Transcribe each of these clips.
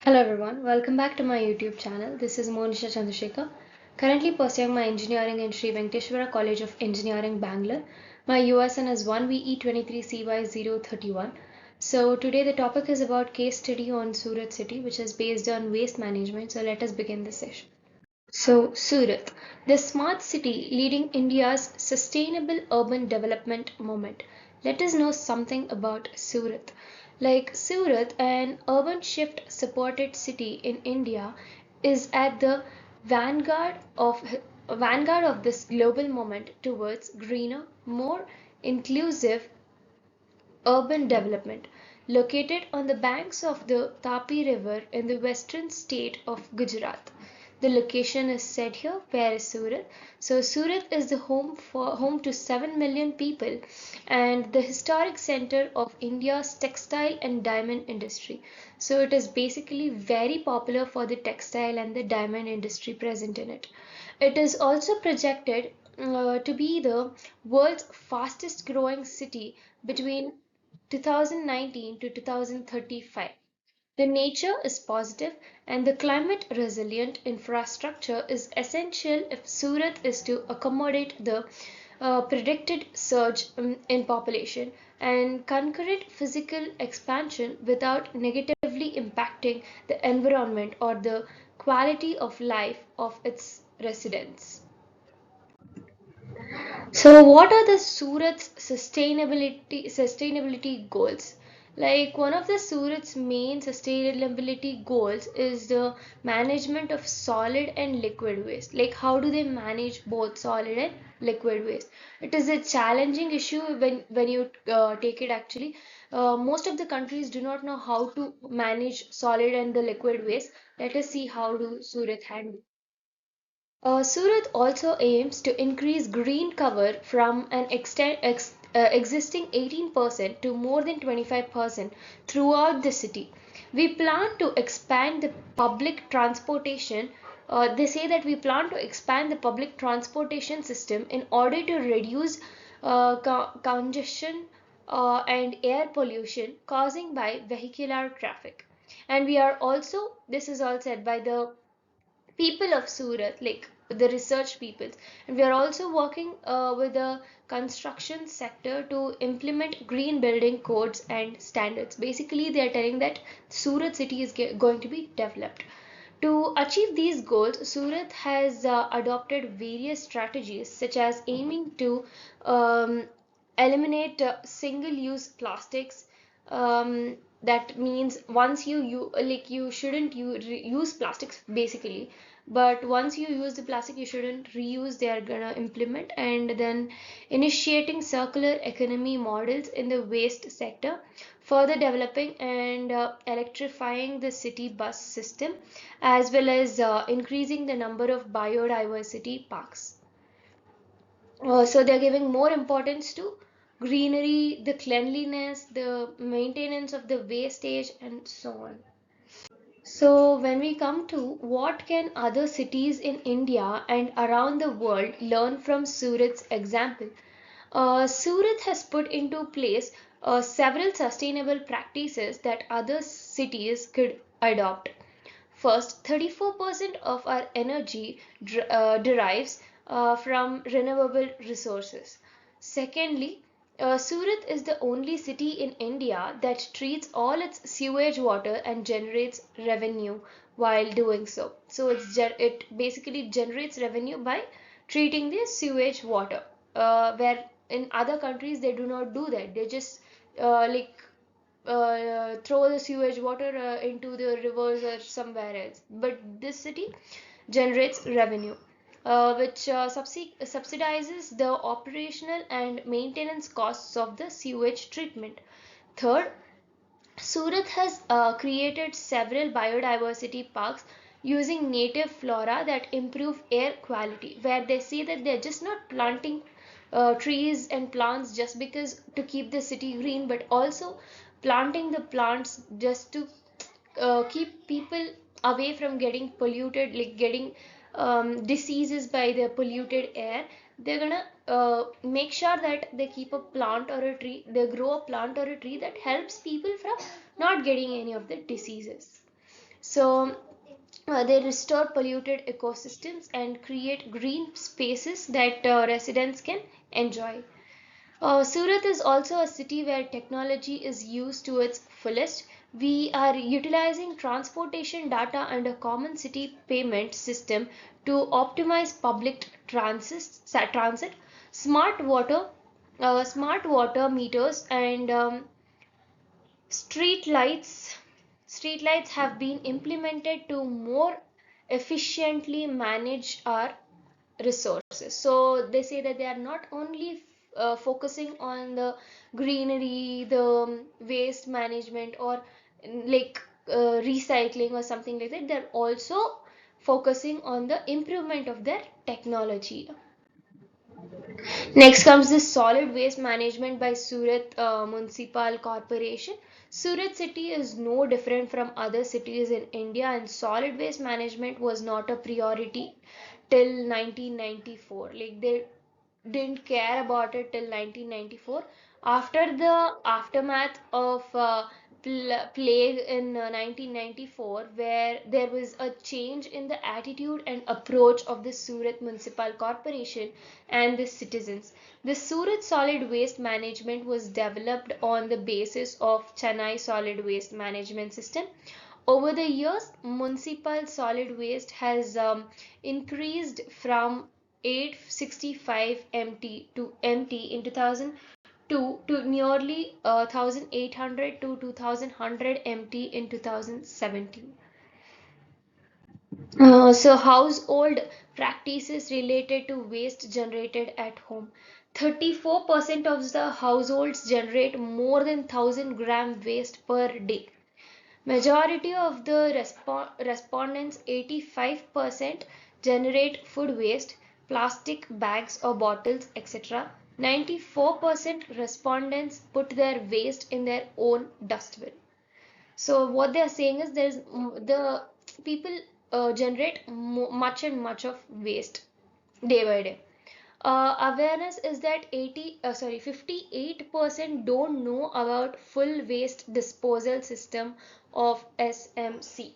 Hello everyone, welcome back to my YouTube channel. This is Monisha.Chandrashekhar, currently pursuing my engineering in Sri Venkateshwara College of Engineering, Bangalore. My USN is 1VE23CY031. So today the topic is about case study on Surat city, which is based on waste management. So let us begin the session. So, Surat, the smart city leading India's sustainable urban development movement. Let us know something about Surat. Like Surat, an urban shift supported city in India, is at the vanguard of vanguard of this global movement towards greener, more inclusive urban development. Located on the banks of the Tapi River in the western state of Gujarat. The location is said here, where is Surat? So Surat is the home to 7 million people and the historic center of India's textile and diamond industry. So it is basically very popular for the textile and the diamond industry present in it. It is also projected to be the world's fastest growing city between 2019 to 2035. The nature is positive and the climate resilient infrastructure is essential if Surat is to accommodate the predicted surge in population and concurrent physical expansion without negatively impacting the environment or the quality of life of its residents. So what are the Surat's sustainability goals? Like one of the Surat's main sustainability goals is the management of solid and liquid waste. Like how do they manage both solid and liquid waste? It is a challenging issue when you take it actually. Most of the countries do not know how to manage solid and the liquid waste. Let us see how do Surat handle. Surat also aims to increase green cover from an existing 18% to more than 25% throughout the city. We plan to expand the public transportation. They say that we plan to expand the public transportation system in order to reduce congestion and air pollution causing by vehicular traffic. And we are also, this is all said by the people of Surat, like the research people, and we are also working with the construction sector to implement green building codes and standards. Basically, they are telling that Surat city is going to be developed. To achieve these goals, Surat has adopted various strategies such as aiming to um, eliminate single-use plastics. That means once you like you shouldn't use plastics basically, but once you use the plastic you shouldn't reuse. They are gonna implement, and then initiating circular economy models in the waste sector, further developing and electrifying the city bus system, as well as increasing the number of biodiversity parks. So they're giving more importance to greenery, the cleanliness, the maintenance of the wastage, and so on. So when we come to what can other cities in India and around the world learn from Surat's example, Surat has put into place several sustainable practices that other cities could adopt. First, 34% of our energy derives from renewable resources. Secondly, Surat is the only city in India that treats all its sewage water and generates revenue while doing so. So it basically generates revenue by treating the sewage water, where in other countries they do not do that. They just like throw the sewage water into the rivers or somewhere else. But this city generates revenue, which subsidizes the operational and maintenance costs of the sewage treatment. Third, Surat has created several biodiversity parks using native flora that improve air quality, where they say that they're just not planting trees and plants just because to keep the city green, but also planting the plants just to keep people away from getting polluted, like getting diseases by the polluted air. They're gonna make sure that they keep a plant or a tree, they grow a plant or a tree that helps people from not getting any of the diseases. So they restore polluted ecosystems and create green spaces that residents can enjoy. Surat is also a city where technology is used to its fullest. We are utilizing transportation data and a common city payment system to optimize public transit, smart water, smart water meters, and street lights. Street lights have been implemented to more efficiently manage our resources. So they say that they are not only focusing on the greenery, the waste management, or like recycling or something like that. They're also focusing on the improvement of their technology. Next comes the solid waste management by Surat Municipal Corporation. Surat city is no different from other cities in India, and solid waste management was not a priority till 1994. Like they didn't care about it till 1994. After the aftermath of plague in 1994, where there was a change in the attitude and approach of the Surat Municipal Corporation and the citizens. The Surat solid waste management was developed on the basis of Chennai solid waste management system. Over the years, municipal solid waste has increased from 865 MT to MT in 2002 to nearly 1800 to 2100 MT in 2017. So household practices related to waste generated at home. 34% of the households generate more than 1000 gram waste per day. Majority of the respondents, 85%, generate food waste, plastic bags or bottles, etc. 94% respondents put their waste in their own dustbin. So what they are saying is the people generate much and much of waste day by day. Awareness is that 58% don't know about full waste disposal system of SMC.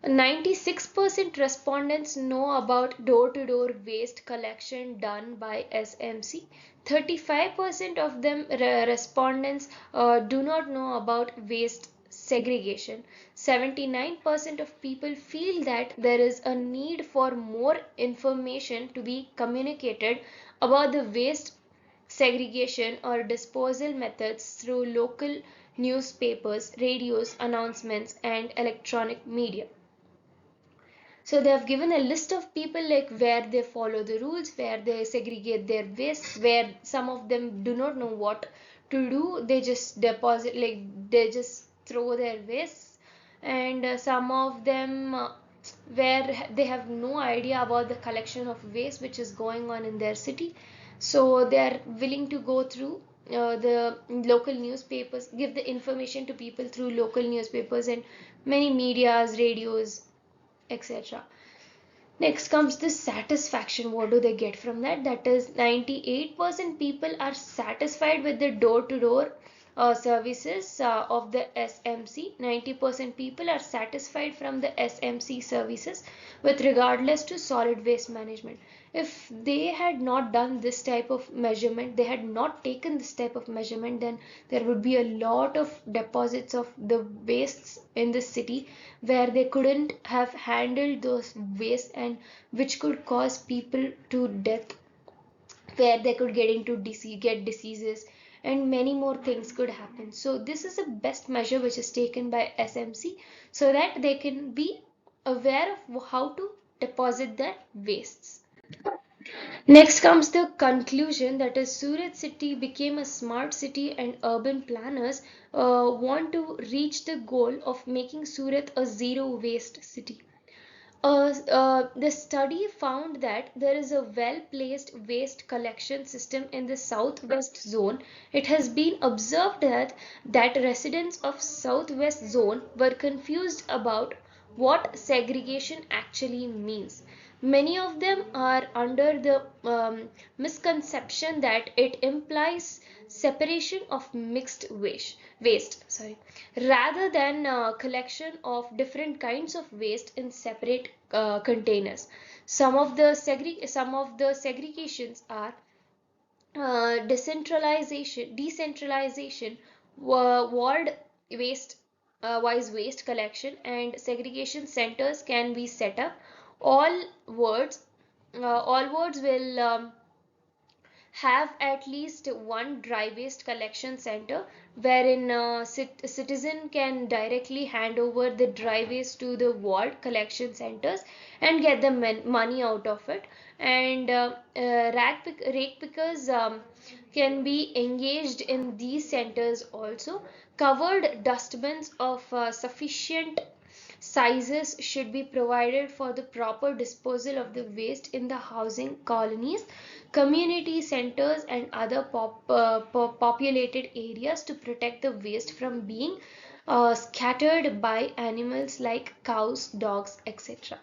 96% respondents know about door-to-door waste collection done by SMC. 35% of them respondents do not know about waste segregation. 79% of people feel that there is a need for more information to be communicated about the waste segregation or disposal methods through local newspapers, radios, announcements, and electronic media. So they have given a list of people like where they follow the rules, where they segregate their waste, where some of them do not know what to do. They just deposit, like they just throw their waste, and some of them where they have no idea about the collection of waste which is going on in their city. So they are willing to go through the local newspapers, give the information to people through local newspapers and many medias, radios, etc. Next comes the satisfaction. What do they get from that? That is 98% people are satisfied with the door-to-door services of the SMC. 90% people are satisfied from the SMC services with regardless to solid waste management. If they had not done this type of measurement, they had not taken this type of measurement, then there would be a lot of deposits of the wastes in the city where they couldn't have handled those waste, and which could cause people to death, where they could get into get diseases, and many more things could happen. So this is the best measure which is taken by SMC, so that they can be aware of how to deposit their wastes. Next comes the conclusion, that is Surat city became a smart city and urban planners want to reach the goal of making Surat a zero waste city. The study found that there is a well-placed waste collection system in the southwest zone. It has been observed that residents of southwest zone were confused about what segregation actually means. Many of them are under the misconception that it implies separation of mixed waste, rather than collection of different kinds of waste in separate containers. Some of the segregations are decentralization, ward waste, wise waste collection and segregation centers can be set up. All wards, all wards will have at least one dry waste collection center wherein citizen can directly hand over the dry waste to the ward collection centers and get the money out of it. And rake pickers can be engaged in these centers also. Covered dustbins of sufficient sizes should be provided for the proper disposal of the waste in the housing colonies, community centers and other populated areas to protect the waste from being scattered by animals like cows, dogs, etc.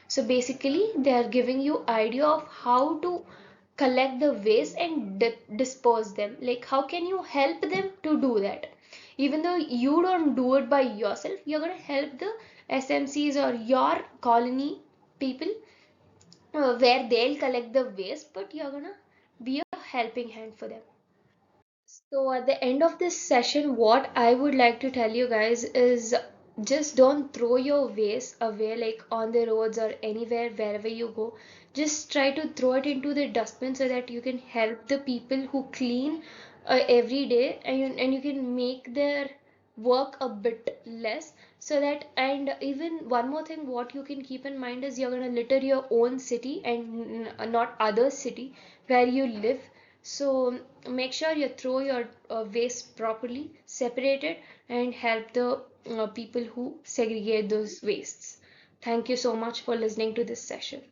So basically they are giving you idea of how to collect the waste and dispose them, like how can you help them to do that. Even though you don't do it by yourself, you're going to help the SMCs or your colony people, where they'll collect the waste, but you're gonna be a helping hand for them. So at the end of this session, what I would like to tell you guys is just don't throw your waste away like on the roads or anywhere wherever you go. Just try to throw it into the dustbin so that you can help the people who clean every day, and you can make their work a bit less. So that, and even one more thing what you can keep in mind is you're going to litter your own city and not other city where you live. So make sure you throw your waste properly, separate it, and help the people who segregate those wastes. Thank you so much for listening to this session.